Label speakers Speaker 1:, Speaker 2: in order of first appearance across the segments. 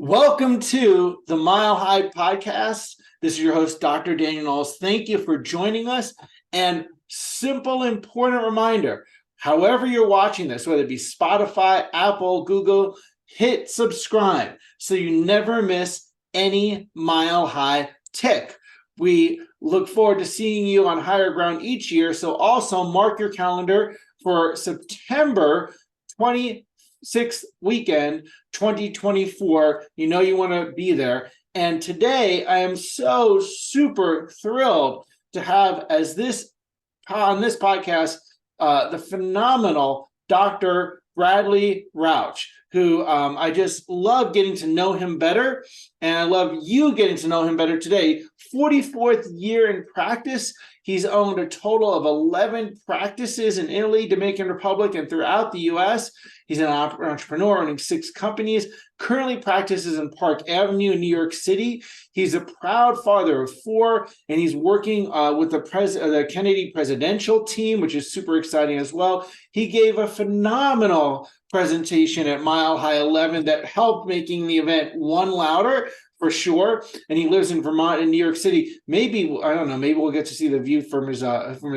Speaker 1: Welcome to the Mile High Podcast. This is your host, Dr. Daniel Knowles. Thank you for joining us. And simple, important reminder, however you're watching this, whether it be Spotify, Apple, Google, hit subscribe so you never miss any Mile High tick. We look forward to seeing you on higher ground each year. So also mark your calendar for September 26th weekend, 2024. You know you want to be there. And today I am so super thrilled to have on this podcast the phenomenal Dr. Bradley Rauch, who I just love getting to know him better, and I love you getting to know him better today. 44th year in practice. He's owned a total of 11 practices in Italy, Dominican Republic, and throughout the U.S. He's an entrepreneur owning 6 companies, currently practices in Park Avenue in New York City. He's a proud father of 4, and he's working with the Kennedy presidential team, which is super exciting as well. He gave a phenomenal presentation at Mile High 11 that helped making the event one louder, for sure. And he lives in Vermont and New York City. Maybe, I don't know, maybe we'll get to see the view from his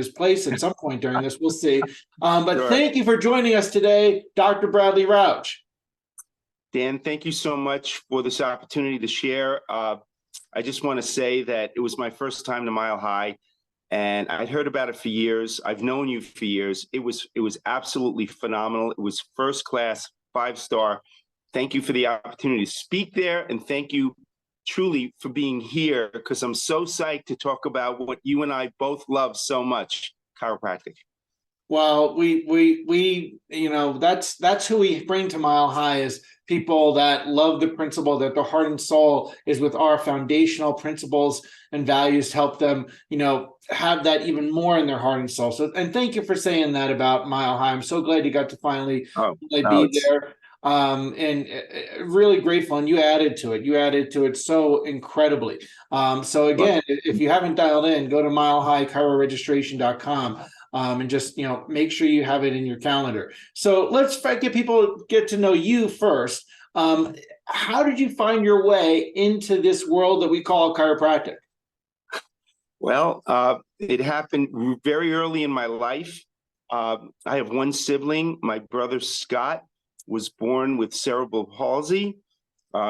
Speaker 1: place at some point during this. We'll see. But sure. Thank you for joining us today, Dr. Bradley Rauch.
Speaker 2: Dan, thank you so much for this opportunity to share. I just want to say that it was my first time to Mile High, and I'd heard about it for years. I've known you for years. It was absolutely phenomenal. It was first class, 5-star. Thank you for the opportunity to speak there, and thank you truly for being here, because I'm so psyched to talk about what you and I both love so much, chiropractic.
Speaker 1: Well, we that's who we bring to Mile High, is people that love the principle, that the heart and soul is with our foundational principles and values to help them, have that even more in their heart and soul. So, and thank you for saying that about Mile High. I'm so glad you got to finally be there. And really grateful, and you added to it so incredibly. So again, if you haven't dialed in, go to milehighchiroregistration.com and just make sure you have it in your calendar. So let's get people get to know you first. How did you find your way into this world that we call chiropractic?
Speaker 2: Well, it happened very early in my life. I have one sibling. My brother Scott was born with cerebral palsy.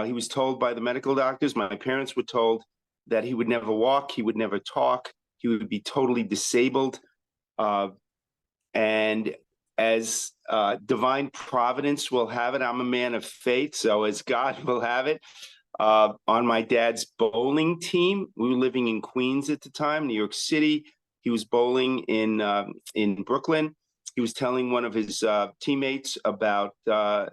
Speaker 2: He was told by the medical doctors, my parents were told, that he would never walk, he would never talk, he would be totally disabled. And as divine providence will have it, I'm a man of faith, so as God will have it, on my dad's bowling team, we were living in Queens at the time, New York City. He was bowling in Brooklyn. He was telling one of his teammates about the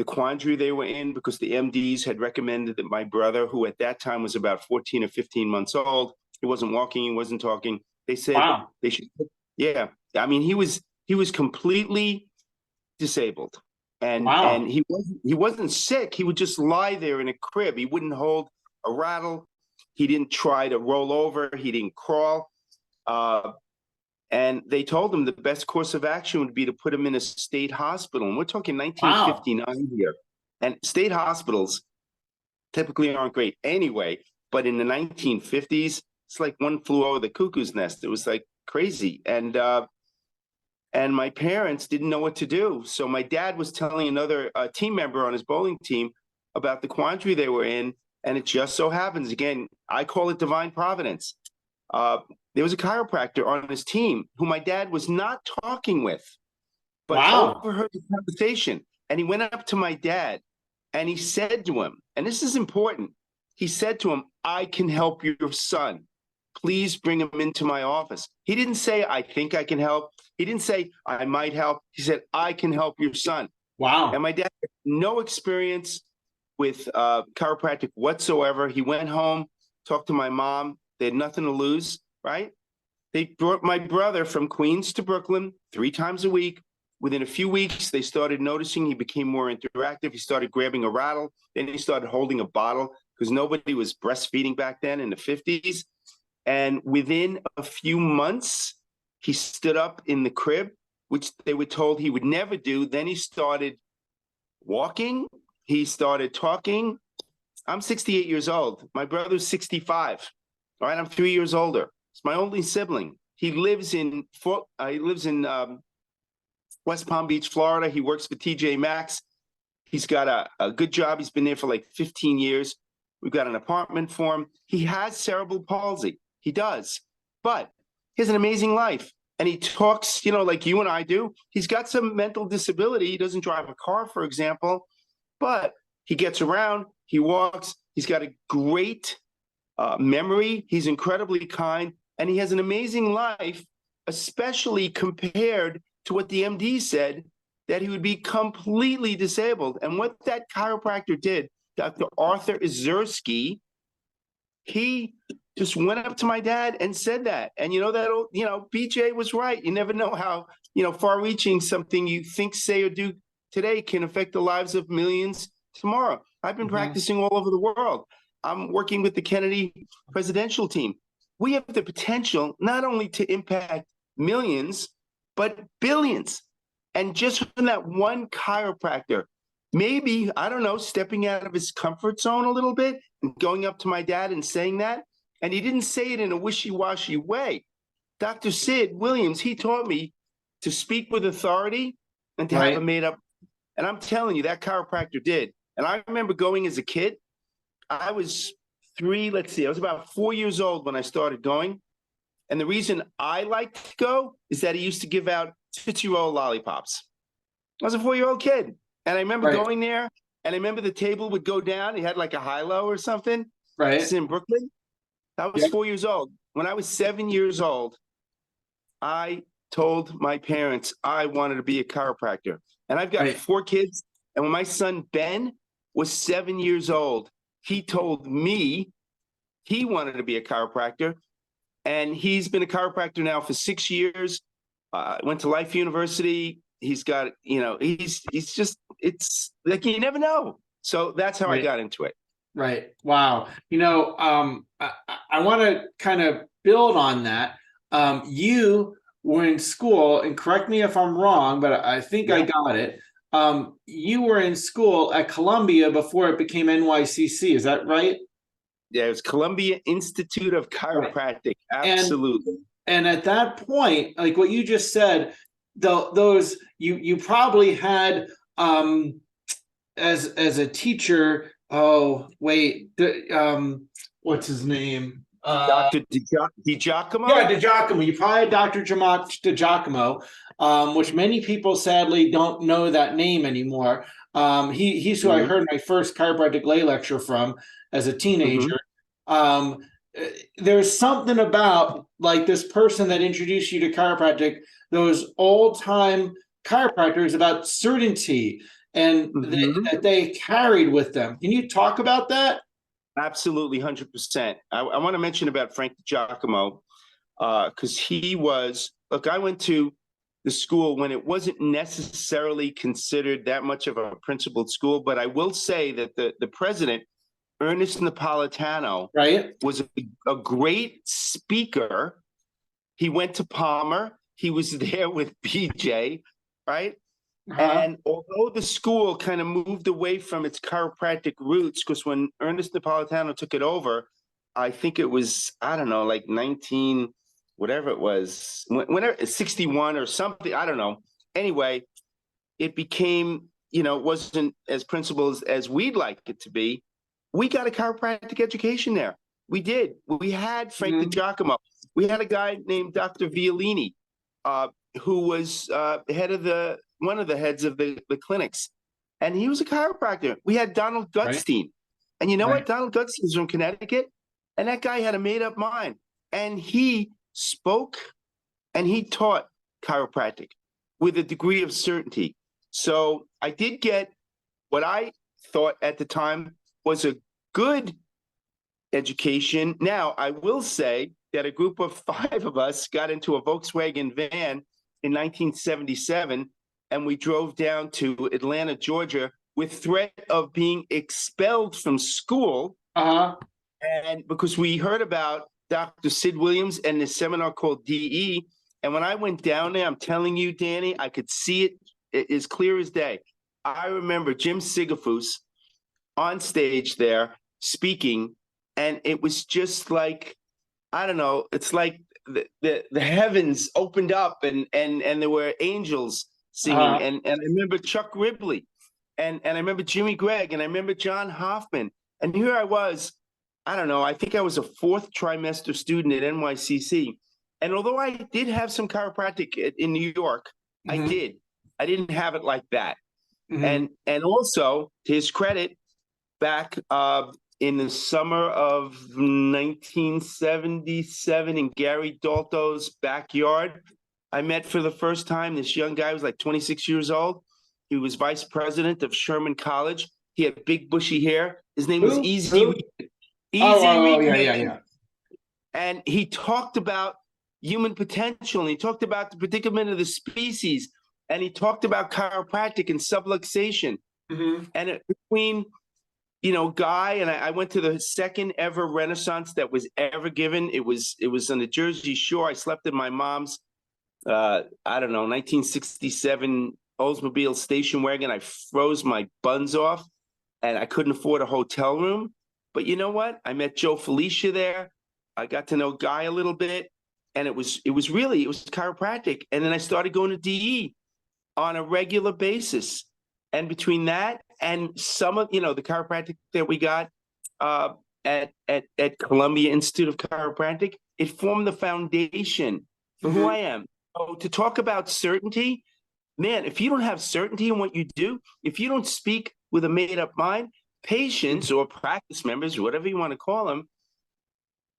Speaker 2: quandary they were in, because the MDs had recommended that my brother, who at that time was about 14 or 15 months old, he wasn't walking, he wasn't talking. They said They should, yeah. I mean, he was completely disabled, and he wasn't sick. He would just lie there in a crib. He wouldn't hold a rattle. He didn't try to roll over. He didn't crawl. And they told him the best course of action would be to put him in a state hospital. And we're talking 1959 here. And state hospitals typically aren't great anyway. But in the 1950s, it's like one flew over the cuckoo's nest. It was like crazy. And my parents didn't know what to do. So my dad was telling another team member on his bowling team about the quandary they were in. And it just so happens, again, I call it divine providence. There was a chiropractor on his team who my dad was not talking with, but overheard the conversation. And he went up to my dad and he said to him, and this is important, he said to him, "I can help your son. Please bring him into my office." He didn't say, "I think I can help." He didn't say, "I might help." He said, "I can help your son."
Speaker 1: Wow.
Speaker 2: And my dad had no experience with chiropractic whatsoever. He went home, talked to my mom. They had nothing to lose. Right? They brought my brother from Queens to Brooklyn 3 times a week. Within a few weeks, they started noticing he became more interactive. He started grabbing a rattle. Then he started holding a bottle, because nobody was breastfeeding back then in the 50s. And within a few months, he stood up in the crib, which they were told he would never do. Then he started walking. He started talking. I'm 68 years old. My brother's 65. All right, I'm 3 years older. It's my only sibling. He lives in West Palm Beach, Florida. He works for TJ Maxx. He's got a good job. He's been there for like 15 years. We've got an apartment for him. He has cerebral palsy. He does. But he has an amazing life. And he talks, like you and I do. He's got some mental disability. He doesn't drive a car, for example, but he gets around. He walks. He's got a great memory. He's incredibly kind. And he has an amazing life, especially compared to what the MD said, that he would be completely disabled. And what that chiropractor did, Dr. Arthur Izursky, he just went up to my dad and said that. And BJ was right. You never know how, far-reaching something you think, say, or do today can affect the lives of millions tomorrow. I've been practicing all over the world. I'm working with the Kennedy presidential team. We have the potential not only to impact millions, but billions. And just from that one chiropractor, maybe, I don't know, stepping out of his comfort zone a little bit and going up to my dad and saying that. And he didn't say it in a wishy-washy way. Dr. Sid Williams, he taught me to speak with authority and to have a made up. And I'm telling you, that chiropractor did. And I remember going as a kid. I was I was about 4 years old when I started going. And the reason I liked to go is that he used to give out Tootsie Roll lollipops. I was a 4-year-old kid. And I remember going there, and I remember the table would go down. He had like a high-low or something. This is in Brooklyn. I was 4 years old. When I was 7 years old, I told my parents I wanted to be a chiropractor. And I've got 4 kids. And when my son Ben was 7 years old, he told me he wanted to be a chiropractor. And he's been a chiropractor now for 6 years. Went to Life University. He's got, he's just, it's like, you never know. So that's how I got into it.
Speaker 1: Right. Wow. I want to kind of build on that. You were in school, and correct me if I'm wrong, but I think I got it. You were in school at Columbia before it became NYCC. Is that right?
Speaker 2: Yeah, it was Columbia Institute of Chiropractic. Absolutely.
Speaker 1: And at that point, like what you just said, those you probably had as a teacher. Oh wait, what's his name?
Speaker 2: Dr. DiGiacomo?
Speaker 1: Yeah, DiGiacomo. You probably had Dr. DiGiacomo, which many people sadly don't know that name anymore. He's who I heard my first chiropractic lay lecture from as a teenager. There's something about like this person that introduced you to chiropractic, those old-time chiropractors, about certainty and that they carried with them. Can you talk about that?
Speaker 2: Absolutely, 100%. I want to mention about Frank DiGiacomo because he was, look, I went to the school when it wasn't necessarily considered that much of a principled school, but I will say that the president, Ernest Napolitano, was a great speaker. He went to Palmer. He was there with BJ, right? And although the school kind of moved away from its chiropractic roots, because when Ernest Napolitano took it over, I think it was, I don't know, like 61 or something, I don't know. Anyway, it became, it wasn't as principled as we'd like it to be. We got a chiropractic education there. We did. We had Frank DiGiacomo. We had a guy named Dr. Violini, who was one of the heads of the clinics. And he was a chiropractor. We had Donald Gutstein. And you know what? Donald Gutstein is from Connecticut. And that guy had a made-up mind. And he spoke and he taught chiropractic with a degree of certainty. So I did get what I thought at the time was a good education. Now, I will say that a group of 5 of us got into a Volkswagen van in 1977, and we drove down to Atlanta, Georgia, with threat of being expelled from school. And because we heard about Dr. Sid Williams and the seminar called DE. And when I went down there, I'm telling you, Danny, I could see it as clear as day. I remember Jim Sigafus on stage there speaking, and it was just like, I don't know, it's like the heavens opened up and there were angels singing. And I remember Chuck Ribley and I remember Jimmy Gregg and I remember John Hoffman. And here I was, I don't know, I think I was a fourth trimester student at NYCC. And although I did have some chiropractic in New York, I didn't have it like that. And also, to his credit, back in the summer of 1977 in Gary Dalto's backyard, I met for the first time this young guy who was like 26 years old. He was vice president of Sherman College. He had big bushy hair. His name was Easy Reed. And he talked about human potential, and he talked about the predicament of the species, and he talked about chiropractic and subluxation. And between, you know, Guy and I went to the second ever Renaissance that was ever given. It was on the Jersey Shore. I slept in my mom's, I don't know, 1967 Oldsmobile station wagon. I froze my buns off, and I couldn't afford a hotel room. But you know what? I met Joe Felicia there. I got to know Guy a little bit, and it was chiropractic. And then I started going to DE on a regular basis. And between that and some of, you know, the chiropractic that we got at Columbia Institute of Chiropractic, it formed the foundation for who I am. So to talk about certainty, man, if you don't have certainty in what you do, if you don't speak with a made-up mind, patients or practice members, whatever you want to call them,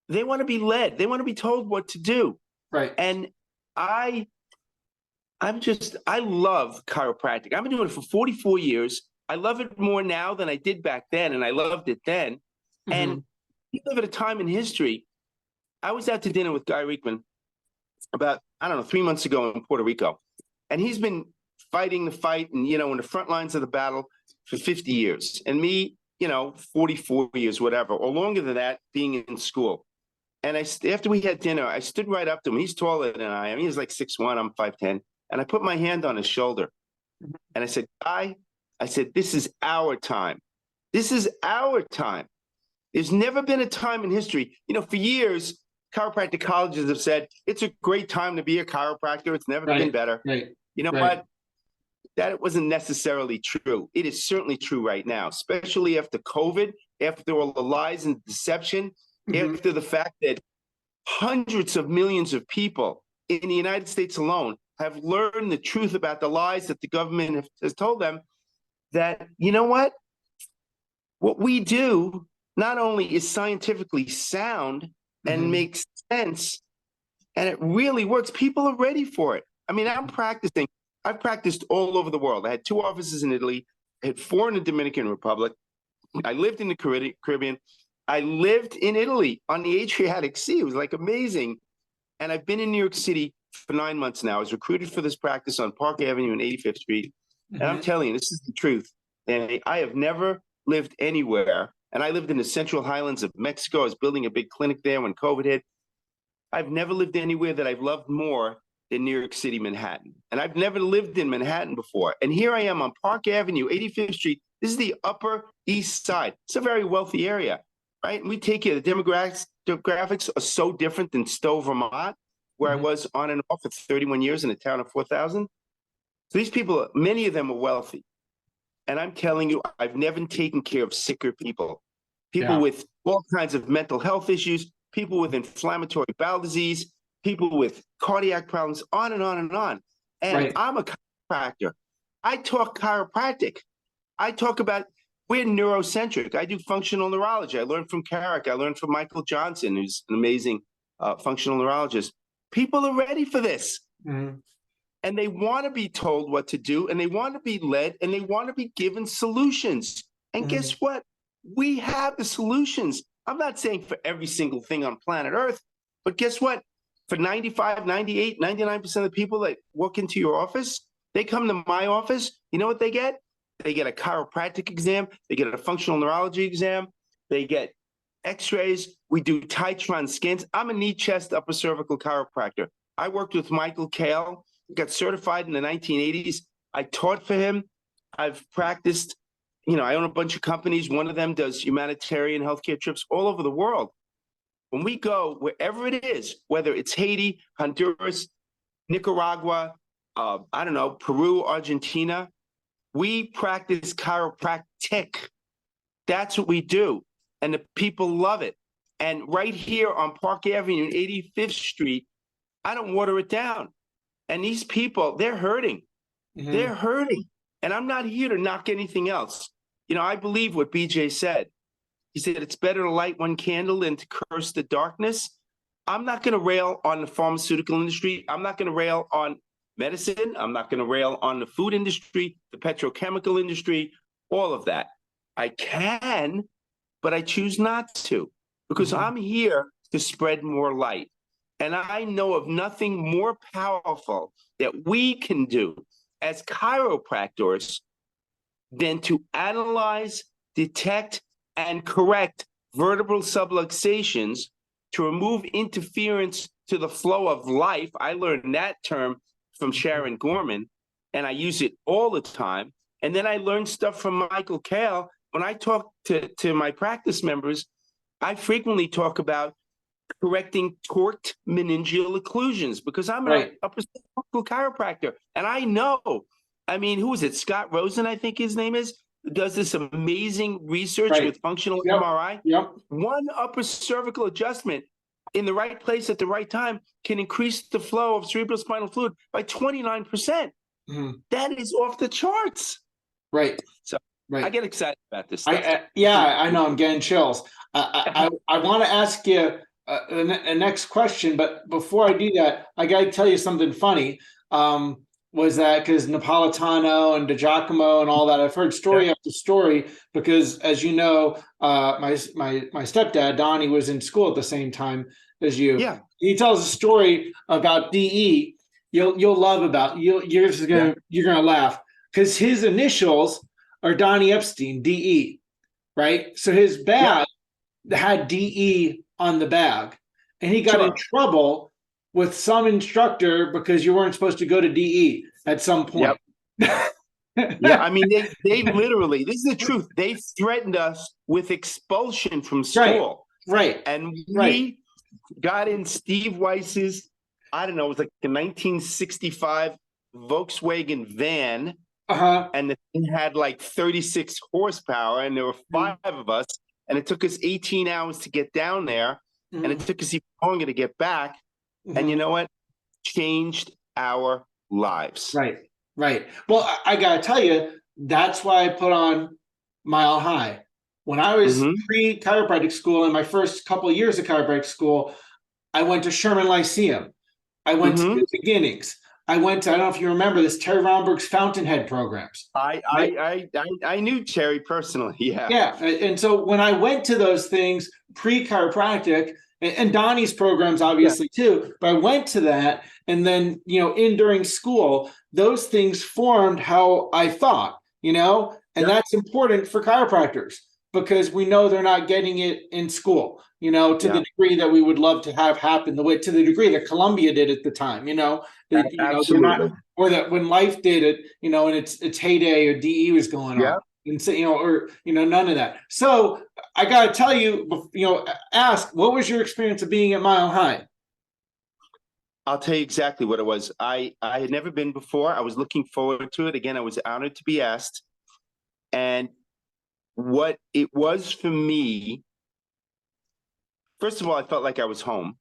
Speaker 2: they want to be led. They want to be told what to do.
Speaker 1: Right.
Speaker 2: And I love chiropractic. I've been doing it for 44 years. I love it more now than I did back then, and I loved it then. And we live at a time in history. I was out to dinner with Guy Riekman about, I don't know, 3 months ago in Puerto Rico. And he's been fighting the fight and, you know, in the front lines of the battle for 50 years. And me, you know, 44 years, whatever, or longer than that, being in school. And after we had dinner, I stood right up to him. He's taller than I am. He's like 6'1", I'm 5'10". And I put my hand on his shoulder. And I said, Guy, I said, this is our time. This is our time. There's never been a time in history. You know, for years, chiropractic colleges have said, it's a great time to be a chiropractor. It's never been better. You know what? That wasn't necessarily true. It is certainly true right now, especially after COVID, after all the lies and deception, after the fact that hundreds of millions of people in the United States alone have learned the truth about the lies that the government has told them, that, you know what we do not only is scientifically sound and makes sense, and it really works. People are ready for it. I mean, I've practiced all over the world. I had 2 offices in Italy. I had 4 in the Dominican Republic. I lived in the Caribbean. I lived in Italy on the Adriatic Sea. It was like amazing. And I've been in New York City for 9 months now. I was recruited for this practice on Park Avenue and 85th Street. And I'm telling you, this is the truth. And I have never lived anywhere. And I lived in the Central Highlands of Mexico. I was building a big clinic there when COVID hit. I've never lived anywhere that I've loved more than New York City, Manhattan. And I've never lived in Manhattan before. And here I am on Park Avenue, 85th Street. This is the Upper East Side. It's a very wealthy area, right? And we take care. The demographics are so different than Stowe, Vermont, where I was on and off for 31 years in a town of 4,000. So these people, many of them are wealthy. And I'm telling you, I've never taken care of sicker people, with all kinds of mental health issues, people with inflammatory bowel disease, people with cardiac problems, on and on and on. And I'm a chiropractor. I talk chiropractic. I talk about, we're neurocentric. I do functional neurology. I learned from Carrick. I learned from Michael Johnson, who's an amazing functional neurologist. People are ready for this. And they want to be told what to do, and they want to be led, and they want to be given solutions. And guess what? We have the solutions. I'm not saying for every single thing on planet Earth, but guess what? For 95, 98, 99% of the people that walk into your office, they come to my office. You know what they get? They get a chiropractic exam. They get a functional neurology exam. They get x-rays. We do Titron scans. I'm a knee, chest, upper cervical chiropractor. I worked with Michael Kale, got certified in the 1980s. I taught for him. I've practiced I own a bunch of companies. One of them does humanitarian healthcare trips all over the world. When we go wherever it is, whether it's Haiti, Honduras, Nicaragua, I don't know, Peru, Argentina, we practice chiropractic. That's what we do. And the people love it. And right here on Park Avenue, 85th Street, I don't water it down. And these people, they're hurting.
Speaker 1: Mhm.
Speaker 2: They're hurting. And I'm not here to knock anything else. I believe what BJ said. He said, it's better to light one candle than to curse the darkness. I'm not going to rail on the pharmaceutical industry. I'm not going to rail on medicine. I'm not going to rail on the food industry, the petrochemical industry, all of that. I can, but I choose not to, because I'm here to spread more light. And I know of nothing more powerful that we can do as chiropractors than to analyze, detect, and correct vertebral subluxations to remove interference to the flow of life. I learned that term from Sharon Gorman, and I use it all the time. And then I learned stuff from Michael Kale. When I talk to my practice members, I frequently talk about correcting torqued meningeal occlusions, because I'm an upper cervical chiropractor. And I know, who is it? Scott Rosen, I think his name is, does this amazing research with functional MRI. One upper cervical adjustment in the right place at the right time can increase the flow of cerebrospinal fluid by 29%. That is off the charts. So I get excited about this stuff.
Speaker 1: I know, I'm getting chills. I want to ask you a next question, but before I do that, I got to tell you something funny. Was that because Napolitano and DiGiacomo and all that? I've heard story after story, because, as you know, my stepdad Donnie was in school at the same time as you.
Speaker 2: Yeah,
Speaker 1: he tells a story about DE. You'll love about you're gonna laugh, because his initials are Donnie Epstein, DE, right? So his bag had DE on the bag, and he got in trouble with some instructor because you weren't supposed to go to DE at some point.
Speaker 2: They literally, this is the truth, they threatened us with expulsion from school. And we got in Steve Weiss's, I don't know, it was like the 1965 Volkswagen van, and the thing had like 36 horsepower, and there were 5 of us, and it took us 18 hours to get down there, and it took us even longer to get back. And you know what? Changed our lives.
Speaker 1: Right. Well, I got to tell you, that's why I put on Mile High. When I was pre-chiropractic school, in my first couple of years of chiropractic school, I went to Sherman Lyceum. I went to the beginnings. I went to, I don't know if you remember this, Terry Romberg's Fountainhead programs.
Speaker 2: I knew Terry personally.
Speaker 1: Yeah. And so when I went to those things pre-chiropractic, and Donnie's programs, obviously, too. But I went to that, and then, during school, those things formed how I thought, and that's important for chiropractors, because we know they're not getting it in school, to the degree that we would love to have happen, to the degree that Columbia did at the time,
Speaker 2: Absolutely.
Speaker 1: or that when Life did it, in its heyday, or DE was going on. And so, none of that. So I got to tell you, ask, what was your experience of being at Mile High?
Speaker 2: I'll tell you exactly what it was. I had never been before. I was looking forward to it. Again, I was honored to be asked. And what it was for me, first of all, I felt like I was home.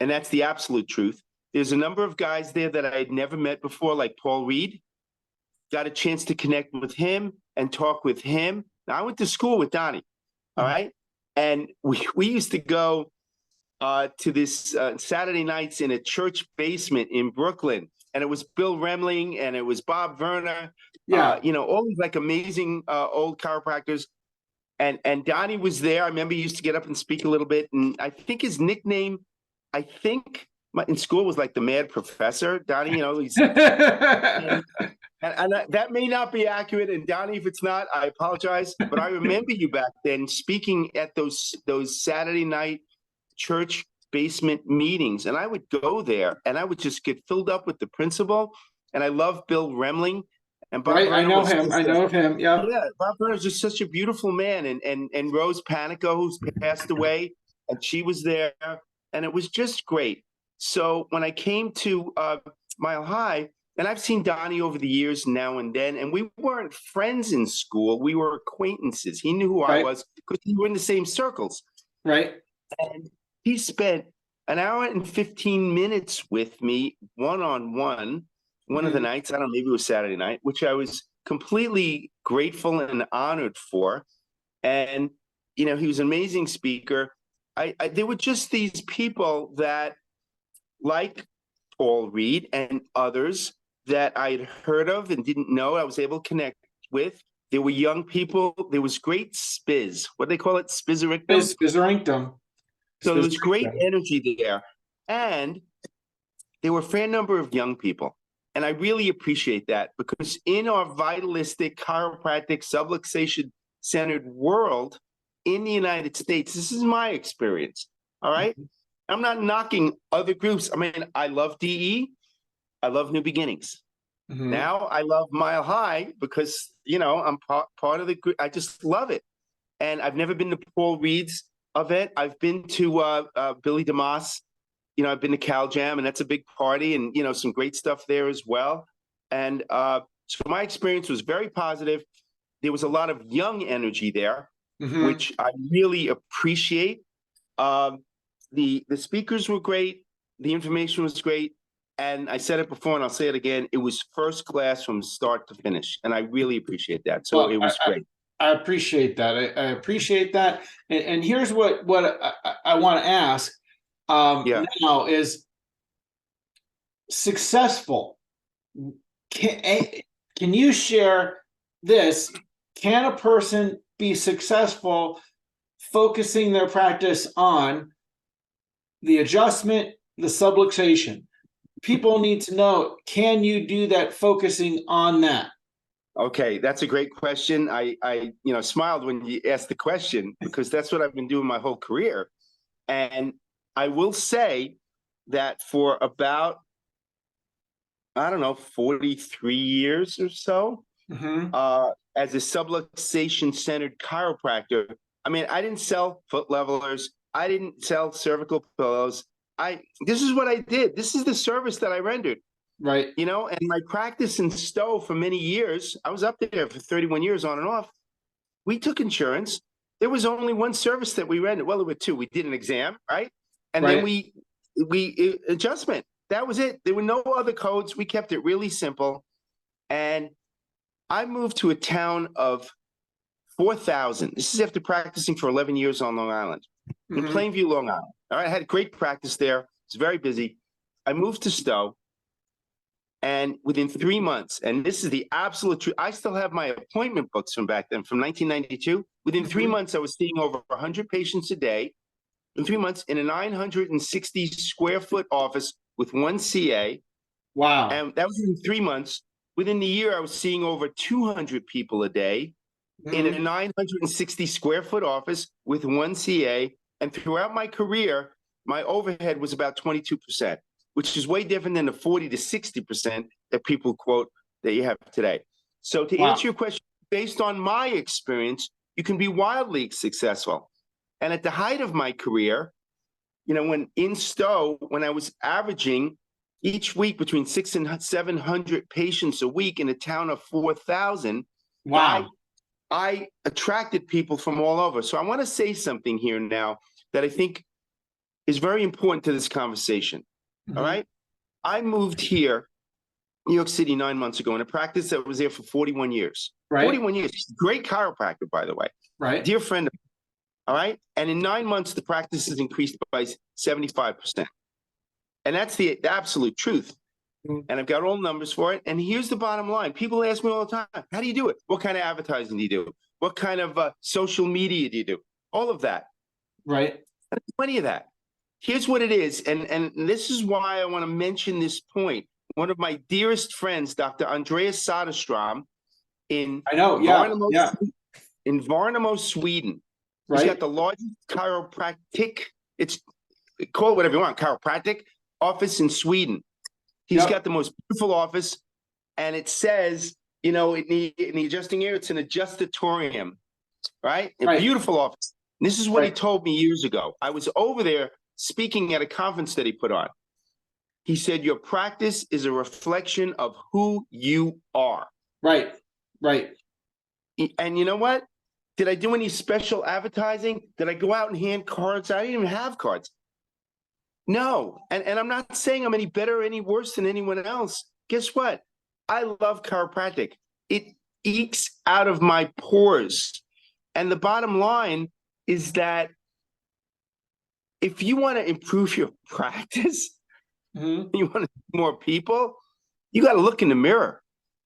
Speaker 2: And that's the absolute truth. There's a number of guys there that I had never met before, like Paul Reed. Got a chance to connect with him and talk with him. Now, I went to school with Donnie, all right? And we used to go to this Saturday nights in a church basement in Brooklyn. And it was Bill Remling, and it was Bob Werner, all these like amazing old chiropractors. And Donnie was there. I remember he used to get up and speak a little bit. And I think his nickname, in school, was like the Mad Professor. Donnie, he's... And that may not be accurate, and Donnie, if it's not, I apologize. But I remember you back then speaking at those Saturday night church basement meetings, and I would go there, and I would just get filled up with the principal. And I love Bill Remling, And Bob
Speaker 1: Right. I
Speaker 2: Brenner
Speaker 1: know
Speaker 2: was
Speaker 1: him.
Speaker 2: just
Speaker 1: I know of him. Yeah.
Speaker 2: yeah, Bob Brenner's just such a beautiful man. And Rose Panico, who's passed away, and she was there, and it was just great. So when I came to Mile High, and I've seen Donnie over the years now and then, and we weren't friends in school. We were acquaintances. He knew who I
Speaker 1: Right.
Speaker 2: was because we were in the same circles.
Speaker 1: Right.
Speaker 2: And he spent an hour and 15 minutes with me one-on-one one of the nights. I don't know, maybe it was Saturday night, which I was completely grateful and honored for. And, you know, he was an amazing speaker. There were just these people that, like Paul Reed and others, that I had heard of and didn't know I was able to connect with. There were young people. There was great spiz. What do they call it? Spizerictum?
Speaker 1: Spizerinctum.
Speaker 2: So there was great energy there. And there were a fair number of young people. And I really appreciate that, because in our vitalistic, chiropractic, subluxation centered world in the United States, this is my experience. All right. I'm not knocking other groups. I mean, I love DE. I love New Beginnings. Now I love Mile High because, you know, I'm part of the group. I just love it. And I've never been to Paul Reed's event. I've been to Billy DeMoss. You know, I've been to Cal Jam, and that's a big party, and, you know, some great stuff there as well. And so my experience was very positive. There was a lot of young energy there, which I really appreciate. The speakers were great. The information was great. And I said it before, and I'll say it again. It was first class from start to finish. And I really appreciate that. So
Speaker 1: Well,
Speaker 2: it was great.
Speaker 1: I appreciate that. I appreciate that. And here's what I want to ask now is successful. Can you share this? Can a person be successful focusing their practice on the adjustment, the subluxation? People need to know, can you do that focusing on that?
Speaker 2: Okay, that's a great question. I you know, smiled when you asked the question, because that's what I've been doing my whole career. And I will say that for about, I don't know, 43 years or so, as a subluxation centered chiropractor, I mean, I didn't sell foot levelers. I didn't sell cervical pillows. This is what I did. This is the service that I rendered.
Speaker 1: Right.
Speaker 2: You know, and my practice in Stowe for many years, I was up there for 31 years on and off. We took insurance. There was only one service that we rendered. Well, there were two. We did an exam, right? And then we adjustment. That was it. There were no other codes. We kept it really simple. And I moved to a town of 4,000. This is after practicing for 11 years on Long Island, in Plainview, Long Island. All right, I had great practice there. It's very busy. I moved to Stowe. And within 3 months, and this is the absolute truth, I still have my appointment books from back then, from 1992. Within 3 months, I was seeing over 100 patients a day. In 3 months, in a 960 square foot office with one CA.
Speaker 1: Wow.
Speaker 2: And that was in 3 months. Within the year, I was seeing over 200 people a day in a 960 square foot office with one CA. And throughout my career, my overhead was about 22%. Which is way different than the 40 to 60% that people quote that you have today. So to answer your question, based on my experience, you can be wildly successful. And at the height of my career, you know, when in Stowe, when I was averaging each week between 600 and 700 patients a week in a town of 4,000, I attracted people from all over. So I want to say something here now that I think is very important to this conversation. All right. I moved here, New York City, 9 months ago in a practice that was there for 41 years. 41 years. Great chiropractor, by the way. Dear friend. All right. And in 9 months, the practice has increased by 75%. And that's the absolute truth. And I've got all numbers for it. And here's the bottom line. People ask me all the time, how do you do it? What kind of advertising do you do? What kind of social media do you do? All of that.
Speaker 1: Right.
Speaker 2: Plenty of that. Here's what it is, and this is why I want to mention this point. One of my dearest friends, Dr. Andreas Soderstrom, in Varnamo, Sweden. He's got the largest chiropractic, call it whatever you want, chiropractic office in Sweden. He's got the most beautiful office, and it says in the adjusting area, it's an adjustatorium, right? A
Speaker 1: Right.
Speaker 2: beautiful office. And this is what he
Speaker 1: Right.
Speaker 2: told me years ago. I was over there speaking at a conference that he put on. He said, your practice is a reflection of who you are.
Speaker 1: Right. Right.
Speaker 2: And you know what? Did I do any special advertising? Did I go out and hand cards? I didn't even have cards. No. And I'm not saying I'm any better or any worse than anyone else. Guess what? I love chiropractic. It ekes out of my pores. And the bottom line is that if you want to improve your practice,
Speaker 1: Mhm.
Speaker 2: you want to more people, you got to look in the mirror.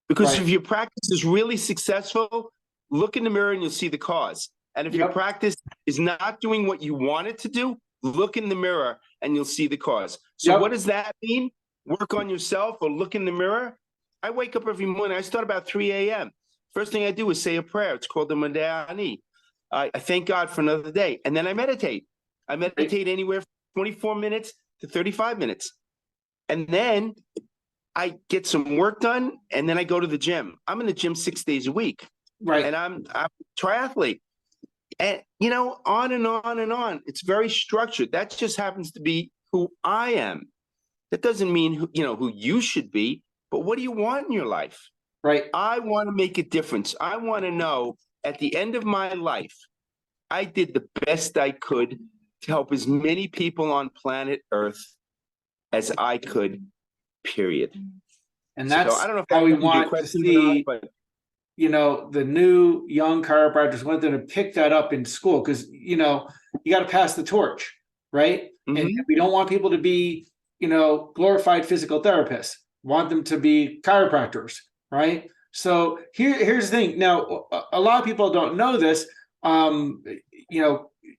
Speaker 2: Because
Speaker 1: Right.
Speaker 2: if your practice is really successful, look in the mirror and you'll see the cause. And if your
Speaker 1: Yep.
Speaker 2: practice is not doing what you want it to do, look in the mirror and you'll see the cause. So
Speaker 1: Yep.
Speaker 2: what does that mean? Work on yourself or look in the mirror. I wake up every morning. I start about 3 a.m. First thing I do is say a prayer. It's called the Madani. I thank God for another day. And then I meditate. I meditate anywhere from 24 minutes to 35 minutes. And then I get some work done, and then I go to the gym. I'm in the gym 6 days a week,
Speaker 1: Right.
Speaker 2: and I'm a triathlete. And, on and on and on. It's very structured. That just happens to be who I am. That doesn't mean, who you should be, but what do you want in your life?
Speaker 1: Right.
Speaker 2: I want to make a difference. I want to know at the end of my life, I did the best I could to help as many people on planet Earth as I could, period.
Speaker 1: And
Speaker 2: So
Speaker 1: that's
Speaker 2: I don't know if
Speaker 1: how
Speaker 2: that
Speaker 1: we
Speaker 2: answers your
Speaker 1: want to
Speaker 2: question or not,
Speaker 1: see,
Speaker 2: but
Speaker 1: the new young chiropractors, want them to pick that up in school, because, you got to pass the torch, right? And
Speaker 2: Mhm.
Speaker 1: we don't want people to be, glorified physical therapists. Want them to be chiropractors, right? So here's the thing. Now, a lot of people don't know this.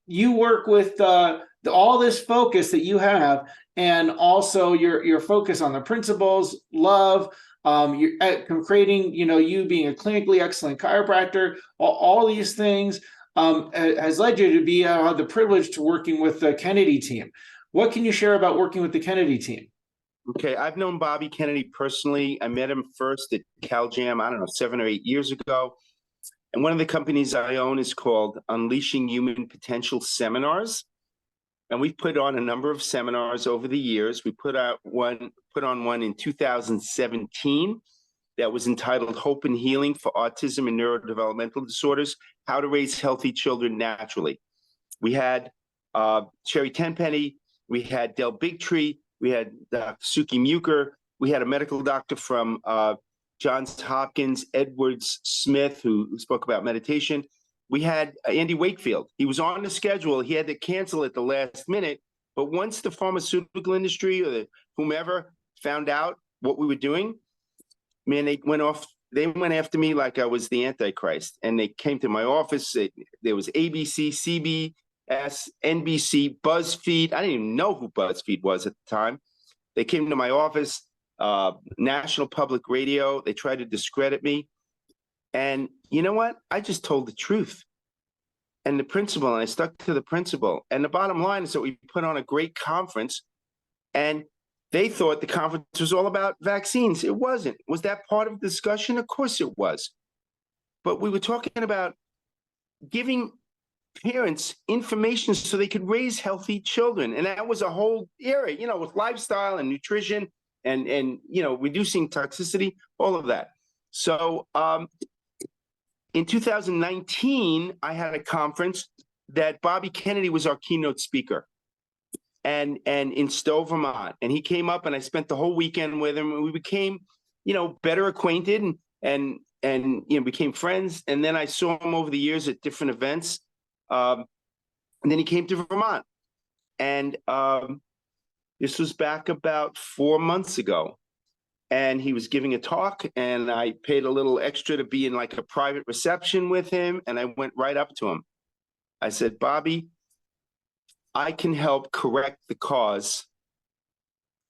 Speaker 1: You work with all this focus that you have, and also your focus on the principles, love. You're creating, you being a clinically excellent chiropractor. All these things has led you to be the privilege to working with the Kennedy team. What can you share about working with the Kennedy team?
Speaker 2: Okay, I've known Bobby Kennedy personally. I met him first at CalJam, I don't know, 7 or 8 years ago. And one of the companies I own is called Unleashing Human Potential Seminars. And we've put on a number of seminars over the years. We put on one in 2017 that was entitled Hope and Healing for Autism and Neurodevelopmental Disorders, How to Raise Healthy Children Naturally. We had Sherry Tenpenny, we had Del Bigtree, we had Suki Muker, we had a medical doctor from Johns Hopkins, Edwards Smith, who spoke about meditation. We had Andy Wakefield. He was on the schedule. He had to cancel at the last minute. But once the pharmaceutical industry or whomever found out what we were doing, man, they went after me like I was the Antichrist. And they came to my office. There was ABC, CBS, NBC, BuzzFeed. I didn't even know who BuzzFeed was at the time. They came to my office, National Public Radio. They tried to discredit me. And you know what? I just told the truth and the principle, and I stuck to the principle. And the bottom line is that we put on a great conference, and they thought the conference was all about vaccines. It wasn't. Was that part of the discussion? Of course it was. But we were talking about giving parents information so they could raise healthy children. And that was a whole area, with lifestyle and nutrition and reducing toxicity, all of that. So in 2019, I had a conference that Bobby Kennedy was our keynote speaker, and in Stowe, Vermont. And he came up, and I spent the whole weekend with him, and we became, better acquainted and became friends. And then I saw him over the years at different events. And then he came to Vermont, and this was back about 4 months ago. And he was giving a talk, and I paid a little extra to be in like a private reception with him. And I went right up to him. I said, Bobby, I can help correct the cause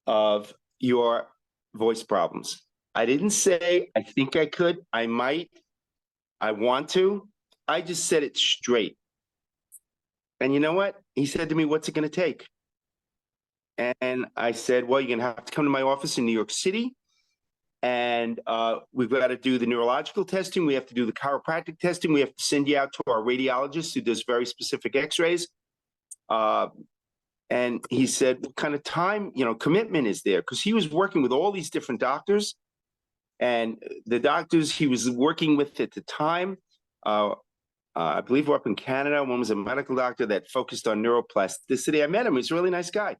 Speaker 2: of your voice problems. I didn't say, I think I could, I might, I want to. I just said it straight. And you know what? He said to me, what's it going to take? And I said, well, you're going to have to come to my office in New York City. And we've got to do the neurological testing. We have to do the chiropractic testing. We have to send you out to our radiologist who does very specific x-rays. And he said, what kind of time, commitment is there? Because he was working with all these different doctors. And the doctors he was working with at the time, I believe we're up in Canada. One was a medical doctor that focused on neuroplasticity. I met him. He's a really nice guy. It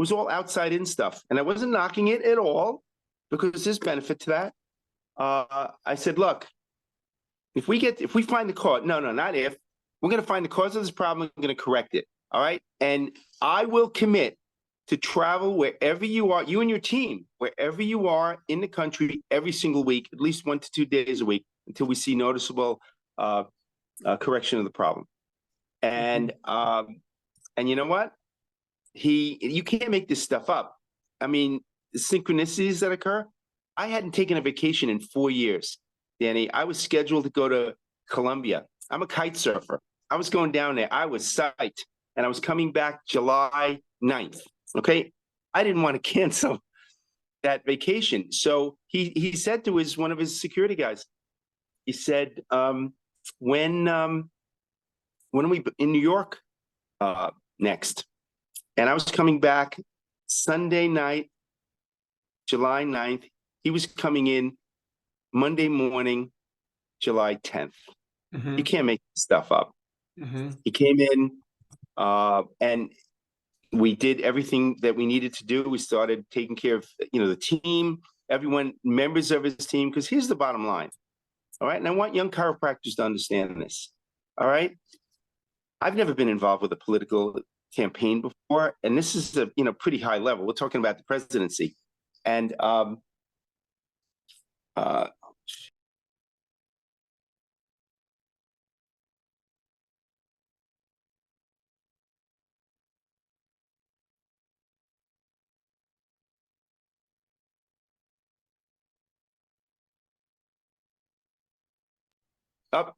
Speaker 2: was all outside in stuff. And I wasn't knocking it at all, because there's benefit to that. I said, look, if we find the cause, no, not if, we're going to find the cause of this problem, we're going to correct it. All right. And I will commit to travel wherever you are, you and your team, wherever you are in the country every single week, at least 1 to 2 days a week, until we see noticeable correction of the problem. And you know what? You can't make this stuff up. I mean, the synchronicities that occur. I hadn't taken a vacation in 4 years, Danny. I was scheduled to go to Columbia. I'm a kite surfer. I was going down there. I was psyched. And I was coming back July 9th. Okay. I didn't want to cancel that vacation. So he said to one of his security guys, he said, when are we in New York next? And I was coming back Sunday night, July 9th. He was coming in Monday morning, July 10th. You can't make this stuff up. He came in and we did everything that we needed to do. We started taking care of, the team, everyone, members of his team, because here's the bottom line. All right. And I want young chiropractors to understand this. All right. I've never been involved with a political campaign before. And this is a, pretty high level. We're talking about the presidency. And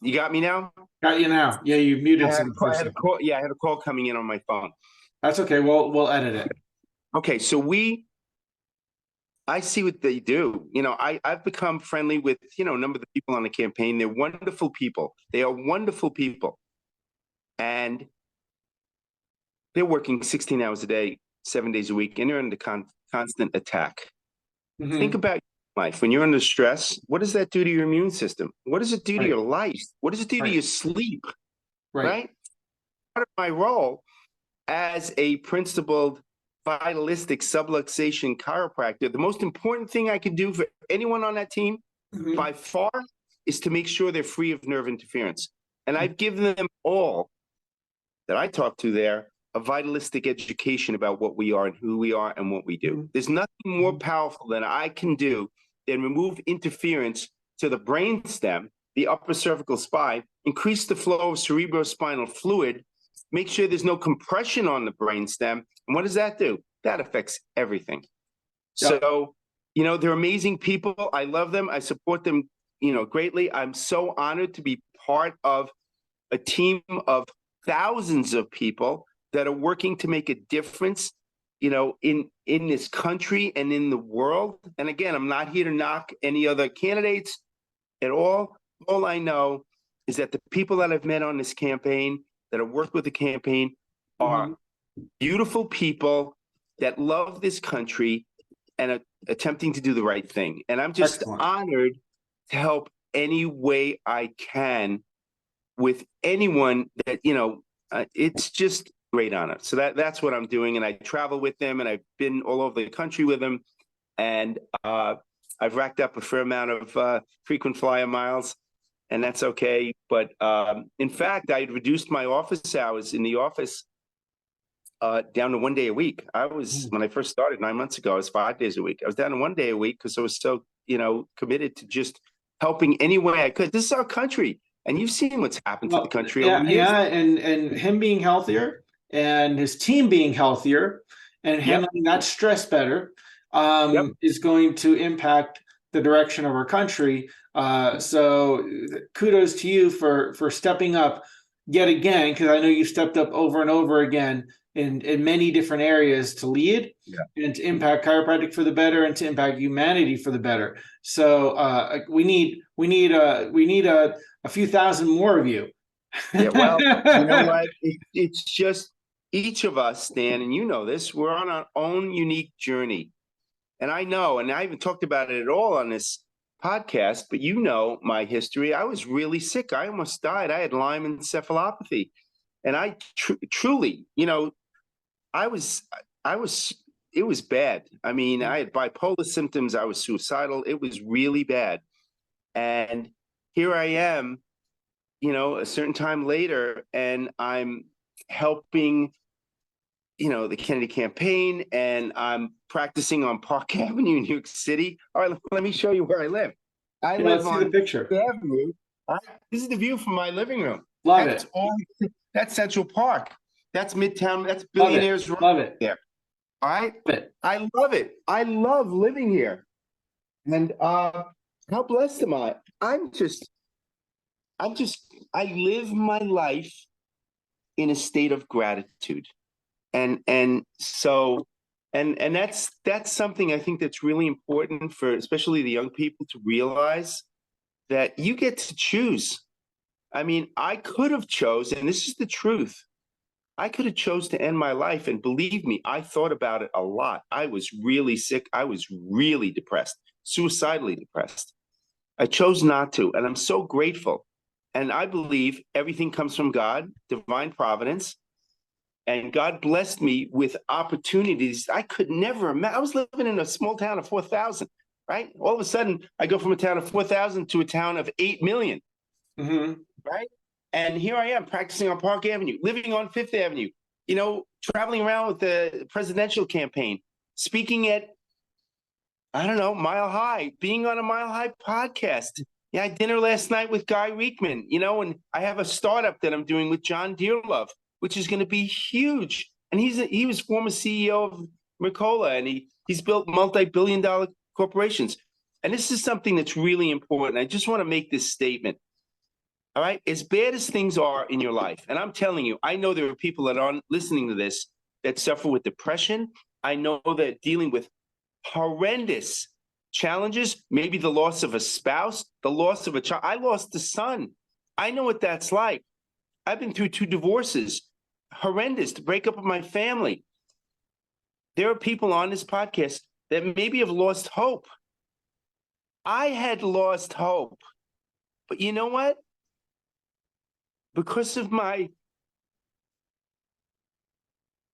Speaker 2: you got me now?
Speaker 1: Got you now. Yeah, you muted
Speaker 2: I had,
Speaker 1: some for a
Speaker 2: I had a
Speaker 1: second.
Speaker 2: call. Yeah, I had a call coming in on my phone.
Speaker 1: That's okay. We'll edit it.
Speaker 2: Okay, so I see what they do. I've become friendly with, a number of the people on the campaign. They're wonderful people. They are wonderful people. And they're working 16 hours a day, 7 days a week, and they're under constant attack. Think about life. When you're under stress, what does that do to your immune system? What does it do to your life? What does it do to your sleep? Right? Part of my role as a principled vitalistic subluxation chiropractor, the most important thing I can do for anyone on that team by far is to make sure they're free of nerve interference. And I've given them all that I talk to there a vitalistic education about what we are and who we are and what we do. There's nothing more powerful than I can do than remove interference to the brainstem, the upper cervical spine, increase the flow of cerebrospinal fluid, make sure there's no compression on the brainstem. And what does that do? That affects everything. Yep. So, they're amazing people. I love them. I support them, greatly. I'm so honored to be part of a team of thousands of people that are working to make a difference, in this country and in the world. And again, I'm not here to knock any other candidates at all. All I know is that the people that I've met on this campaign, that have worked with the campaign, are beautiful people that love this country and are attempting to do the right thing. And I'm just honored to help any way I can with anyone that, it's just great honor. So that's what I'm doing. And I travel with them, and I've been all over the country with them. And I've racked up a fair amount of frequent flyer miles, and that's okay. But in fact, I reduced my office hours in the office down to 1 day a week. When I first started 9 months ago, I was 5 days a week. I was down to 1 day a week because I was so, committed to just helping any way I could. This is our country. And you've seen what's happened to the country over the years.
Speaker 1: And him being healthier and his team being healthier and handling that stress better is going to impact the direction of our country. So kudos to you for stepping up. yet again, because I know you stepped up over and over again in many different areas to lead and to impact chiropractic for the better and to impact humanity for the better. So we need a few thousand more of you.
Speaker 2: Yeah, well, you know what? It's just each of us, Dan, and you know this, we're on our own unique journey. And I know, and I haven't talked about it at all on this podcast, but you know my history. I was really sick. I almost died. I had Lyme encephalopathy. And I truly, you know, I was, it was bad. I mean, I had bipolar symptoms. I was suicidal. It was really bad. And here I am, you know, a certain time later, and I'm helping, you know, the Kennedy campaign, and I'm practicing on Park Avenue in New York City. All right, let me show you where I live. I live
Speaker 1: let's see
Speaker 2: on
Speaker 1: the picture.
Speaker 2: Park Avenue. This is the view from my living room.
Speaker 1: Love
Speaker 2: That's
Speaker 1: it.
Speaker 2: That's Central Park. That's Midtown. That's
Speaker 1: Love it.
Speaker 2: Billionaires Row
Speaker 1: Love it.
Speaker 2: there. All right.
Speaker 1: Love it.
Speaker 2: I love it. I love living here. And how blessed am I? I live my life in a state of gratitude. And so that's something I think that's really important for especially the young people to realize, that you get to choose. I mean, I could have chose, and this is the truth, I could have chose to end my life, and believe me, I thought about it a lot. I was really sick. I was really depressed, suicidally depressed. I chose not to, and I'm so grateful. And I believe everything comes from God, divine providence. And God blessed me with opportunities I could never imagine. I was living in a small town of 4,000, right? All of a sudden, I go from a town of 4,000 to a town of 8 million, right? And here I am practicing on Park Avenue, living on Fifth Avenue, you know, traveling around with the presidential campaign, speaking at, I don't know, Mile High, being on a Mile High podcast. Yeah, I had dinner last night with Guy Reekman, you know, and I have a startup that I'm doing with John Dearlove, which is going to be huge. And he was former CEO of Mercola, and he's built multi-billion-dollar corporations. And this is something that's really important. I just want to make this statement. All right, as bad as things are in your life, and I'm telling you, I know there are people that aren't listening to this that suffer with depression. I know that dealing with horrendous challenges, maybe the loss of a spouse, the loss of a child. I lost a son. I know what that's like. I've been through 2 divorces, horrendous, to break up with my family. There are people on this podcast that maybe have lost hope. I had lost hope. But you know what? Because of my,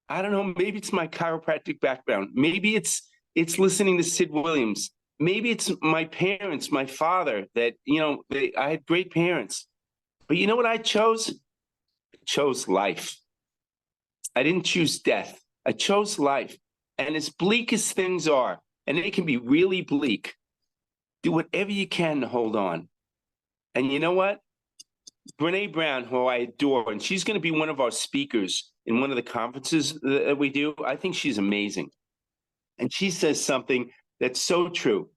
Speaker 2: I don't know, maybe it's my chiropractic background. Maybe it's listening to Sid Williams. Maybe it's my parents, my father, that, you know, I had great parents. But you know what I chose? I chose life. I didn't choose death. I chose life. And as bleak as things are, and they can be really bleak, do whatever you can to hold on. And you know what? Brene Brown, who I adore, and she's going to be one of our speakers in one of the conferences that we do. I think she's amazing. And she says something that's so true.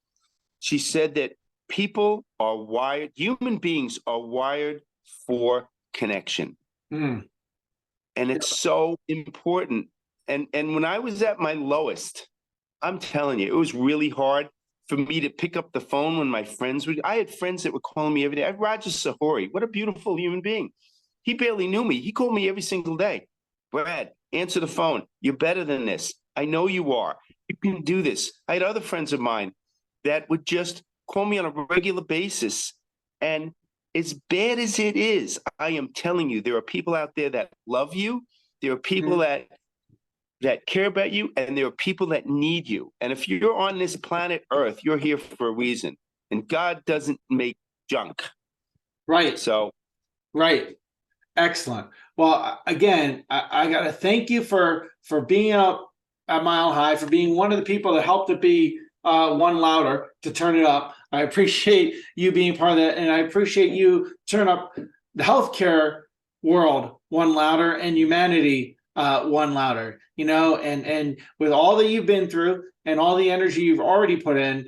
Speaker 2: She said that people are wired, human beings are wired for connection. And it's so important. And when I was at my lowest, I'm telling you, it was really hard for me to pick up the phone when my friends would. I had friends that were calling me every day. I had Raja Sahori, what a beautiful human being. He barely knew me. He called me every single day. Brad, answer the phone. You're better than this. I know you are. You can do this. I had other friends of mine that would just call me on a regular basis. And as bad as it is, I am telling you, there are people out there that love you. There are people that care about you, and there are people that need you. And if you're on this planet Earth, you're here for a reason. And God doesn't make junk.
Speaker 1: Right.
Speaker 2: So.
Speaker 1: Right. Excellent. Well, again, I got to thank you for being up at Mile High, for being one of the people that helped it be one louder, to turn it up. I appreciate you being part of that. And I appreciate you turn up the healthcare world one louder and humanity one louder, you know, and with all that you've been through and all the energy you've already put in,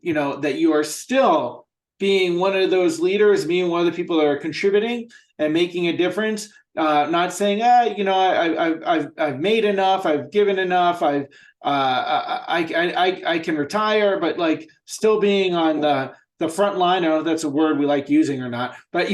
Speaker 1: you know, that you are still being one of those leaders, being one of the people that are contributing and making a difference. Not saying, I've made enough, I've given enough, I can retire, but like still being on the front line. I don't know if that's a word we like using or not, but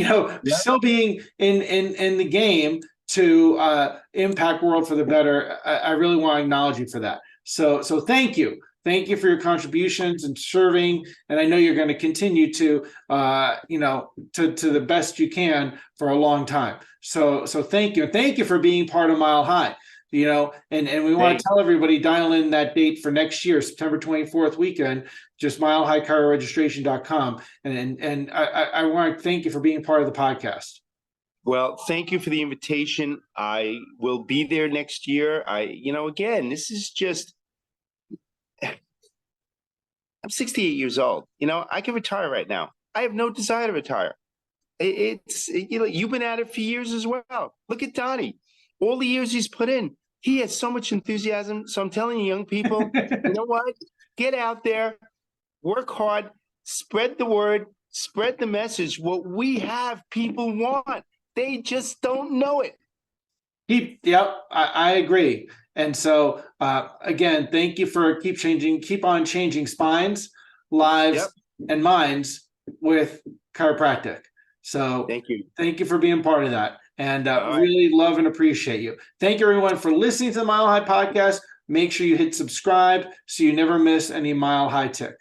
Speaker 1: still being in the game to impact world for the better. I really want to acknowledge you for that. So thank you. Thank you for your contributions and serving. And I know you're going to continue to the best you can for a long time. So thank you. Thank you for being part of Mile High. And we want to tell everybody, dial in that date for next year, September 24th weekend, just milehighchiroregistration.com. And I want to thank you for being part of the podcast.
Speaker 2: Well, thank you for the invitation. I will be there next year. Again, this is just, I'm 68 years old. I can retire right now. I have no desire to retire. You've been at it for years as well. Look at Donnie. All the years he's put in. He has so much enthusiasm. So I'm telling you, young people, you know what? Get out there, work hard, spread the word, spread the message. What we have, people want. They just don't know it.
Speaker 1: I agree. And so, again, thank you for keep on changing spines, lives, and minds with chiropractic. So thank you for being part of that. And really love and appreciate you. Thank you, everyone, for listening to the Mile High podcast. Make sure you hit subscribe so you never miss any Mile High tick.